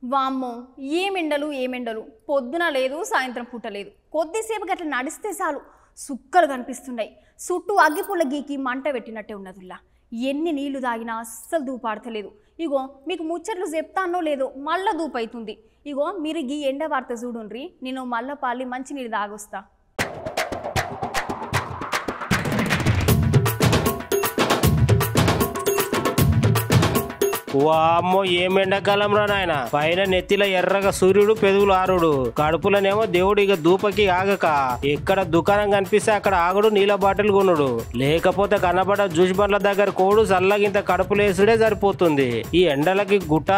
వామ్మో ఏమెండలు పొద్దున లేదు సాయంత్రం పూట లేదు కొద్దిసేపు గట్ల నడిస్తే చాలు సుక్కలు కనిపిస్తున్నాయి చుట్టూ అగ్గిపుల్ల గీకి మంట పెట్టినట్టే ఉన్నదిలా ఎన్ని నీళ్లు తాగినా అస్సలు దూపాడతలేదు ఇగో మీకు ముచ్చట్లు చెప్తానో లేదో మళ్ళా దూపైతుంది ఇగో మీరు ఈ ఎండ వార్త చూడుండ్రి నేను మళ్ళా పాలి మంచి నీళ్ళు తాగొస్తా వామ్మో ఏం ఎండాకాలం రా నాయన పైన నెత్తిల ఎర్రగా సూర్యుడు పెదవులు ఆరుడు కడుపులనేమో దేవుడు ఇక దూపకి ఆగక ఎక్కడ దుకాణం కనిపిస్తే అక్కడ ఆగుడు నీళ్ళ బాటిల్ కొనుడు లేకపోతే కనబడ జ్యూస్ బండ్ల దగ్గర కోడు చల్లగింత కడుపులేసుడే సరిపోతుంది ఈ ఎండలకి గుట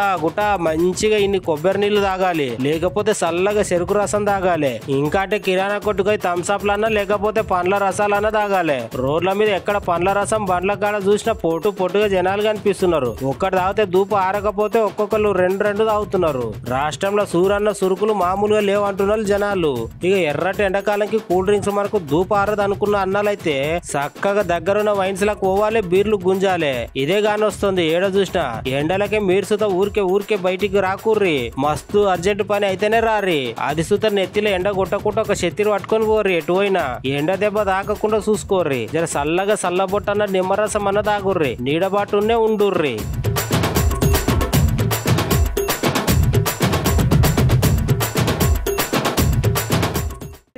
మంచిగా ఇన్ని కొబ్బరి నీళ్లు తాగాలి లేకపోతే చల్లగా చెరుకు రసం తాగాలి ఇంకా అంటే కిరాణా కొట్టుకొని థమ్స్అప్లన్నా లేకపోతే పండ్ల రసాలన్నా తాగాలి రోడ్ల మీద ఎక్కడ పండ్ల రసం బండ్ల కాడ చూసినా పొట్టుగా జనాలు కనిపిస్తున్నారు ఒక్కటి తాగితే దూపు ఆరకపోతే ఒక్కొక్కరు రెండు తాగుతున్నారు రాష్ట్రంలో సూరన్న సురుకులు మామూలుగా లేవంటున్నారు జనాలు ఇక ఎర్రటి ఎండాకాలంకి కూల్ డ్రింక్స్ మనకు దూపు ఆరదు అనుకున్న అన్నాలైతే చక్కగా దగ్గరున్న వైన్స్ లకు పోవాలి బీర్లు గుంజాలే ఇదే గాని వస్తుంది ఏడ చూసినా ఎండలకే మీరు సుత ఊరికే బయటికి రాకూర్రి మస్తు అర్జెంట్ పని అయితేనే రారి అది సుత నెత్తిలో ఎండ కొట్టకుండా ఒక చెత్తిని పట్టుకొని పోర్రి ఎటు పోయినా ఎండ దెబ్బ తాకకుండా చూసుకోర్రి జర చల్లగా చల్లబొట్టన్న నిమ్మరసం అన్న తాగుర్రి నీడబాటునే ఉండుర్రి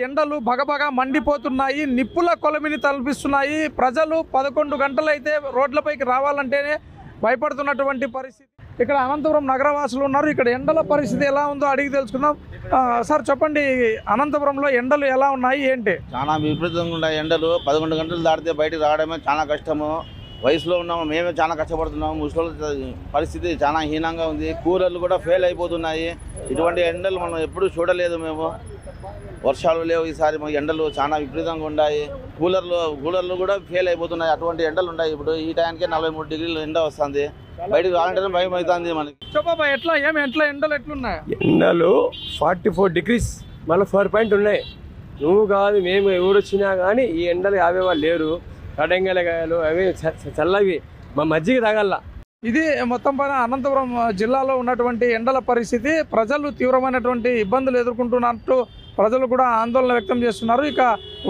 ఎండలు భగభగ మండిపోతున్నాయి నిప్పుల కొలమిని తలపిస్తున్నాయి ప్రజలు 11 గంటలైతే రోడ్లపైకి రావాలంటేనే భయపడుతున్నటువంటి పరిస్థితి ఇక్కడ అనంతపురం నగరవాసులు ఉన్నారు ఇక్కడ ఎండల పరిస్థితి ఎలా ఉందో అడిగి తెలుసుకుందాం సార్ చెప్పండి అనంతపురంలో ఎండలు ఎలా ఉన్నాయి ఏంటి చాలా విపరీతంగా ఉన్నాయి ఎండలు 11 గంటలు దాటితే బయటికి రావడమే చాలా కష్టము వయసులో ఉన్నాము మేమే చాలా కష్టపడుతున్నాము ముసలి పరిస్థితి చాలా హీనంగా ఉంది కూలర్లు కూడా ఫెయిల్ అయిపోతున్నాయి ఇటువంటి ఎండలు మనం ఎప్పుడూ చూడలేదు మేము వర్షాలు లేవు ఈసారి ఎండలు చాలా విపరీతంగా ఉన్నాయి కూలర్లు కూడా ఫెయిల్ అయిపోతున్నాయి అటువంటి ఎండలు ఉన్నాయి ఇప్పుడు ఈ టైంకే 43 డిగ్రీలు ఎండ వస్తుంది బయటకు రావాలంటేనే భయం అవుతుంది మనకి చెప్పబ్బా ఎట్లా ఎండలు ఎట్లున్నాయి ఎండలు 44 డిగ్రీస్ మళ్ళీ 4 పాయింట్ ఉన్నాయి నువ్వు కాదు మేము ఎవరు వచ్చినా కానీ ఈ ఎండలు ఆపే వాళ్ళు లేరు కడంగలకాయలు అవి చల్లవి మా మజ్జిగ తాగల ఇది మొత్తం పైన అనంతపురం జిల్లాలో ఉన్నటువంటి ఎండల పరిస్థితి ప్రజలు తీవ్రమైనటువంటి ఇబ్బందులు ఎదుర్కొంటున్నట్టు ప్రజలు కూడా ఆందోళన వ్యక్తం చేస్తున్నారు ఇక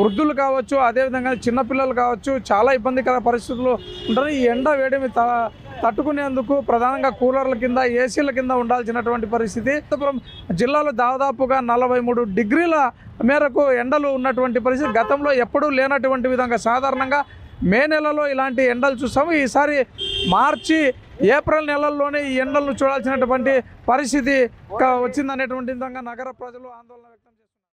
వృద్ధులు కావచ్చు అదేవిధంగా చిన్నపిల్లలు కావచ్చు చాలా ఇబ్బందికర పరిస్థితులు ఉంటారు ఈ ఎండ వేడిమి తట్టుకునేందుకు ప్రధానంగా కూలర్ల కింద ఏసీల కింద ఉండాల్సినటువంటి పరిస్థితి అనంతపురం జిల్లాలో దాదాపుగా 43 డిగ్రీల మేరకు ఎండలు ఉన్నటువంటి పరిస్థితి గతంలో ఎప్పుడూ లేనటువంటి విధంగా సాధారణంగా మే నెలలో ఇలాంటి ఎండలు చూస్తాము ఈసారి మార్చి ఏప్రిల్ నెలల్లోనే ఈ ఎండలను చూడాల్సినటువంటి పరిస్థితి వచ్చిందనేటువంటి విధంగా నగర ప్రజలు ఆందోళన వ్యక్తం చేస్తారు